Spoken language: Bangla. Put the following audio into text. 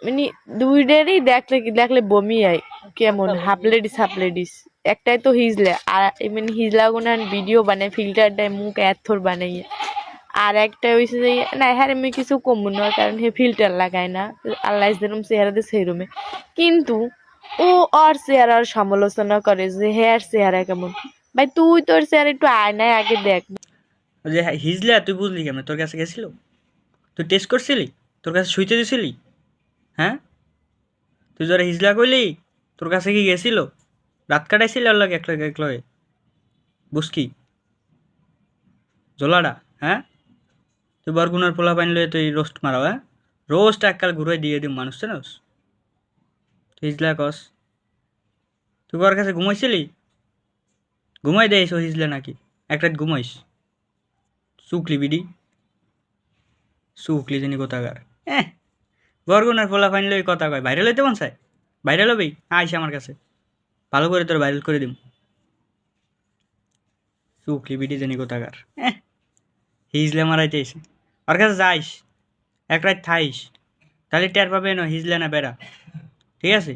মানে দুইটারই দেখলে বমি হয় কেমন হাফ লেডিস একটাই তো হিজলা আর মানে হিজলা গুনান ভিডিও বানায় ফিল্টার দেয় মুখ এথর বানাইয়ে আর একটা হইছে যে না হ্যাঁ আমি কিছু কম না কারণ হে ফিল্টার লাগায় না আল্লাহ যেরকম চেহারা দিয়ে সেইরমে কিন্তু ও আর চেহারার সমালোচনা করে যে হ্যাঁ চেহারা কেমন ভাই তুই তোর চেহারা একটু আয়নায় আগে দেখ ওই যে হিজলা তুই বুঝলি কেমন তোর কাছে গেছিল? তুই টেস্ট করছিলি? তোর কাছে শুইতে দিছিলি? হ্যাঁ, তুই যারা হিজলা কইলি তোর কাছে কি গেছিল? রাত কাটাইছিলি ওর লাগে একলগে একলগে বুঝকি জোলাডা? হ্যাঁ, তুই বরগুনার পোলা পাইন লয়ে তুই রোস্ট মারাও? হ্যাঁ, রোস্ট এককাল ঘুরে দিয়ে দিম মানুষ জানোস? তুই হিজলা কস? তুই ওর কাছে ঘুমাইছিলি? ঘুমাই দেয়স ও হিজলা নাকি? এক রাত ঘুমাইস? শুকলি বিডি, শুকলি জানি কোথাকার। হ্যাঁ, বরগুনার পোলা পাইন লয়ে কথা কয়, ভাইরাল হইতে মন চায়? ভাইরাল হবি আইস আমার কাছে, ভালো করে তোর ভাইরাল করে দিম। শুকলি বিডি জানি কোথাকার। হ্যাঁ, হিজলে মারাইতে এসে ওর কাছে যাইস, এক রাত থাইস, তাহলে টের পাবে না হিজলে না বেড়া। ঠিক আছে?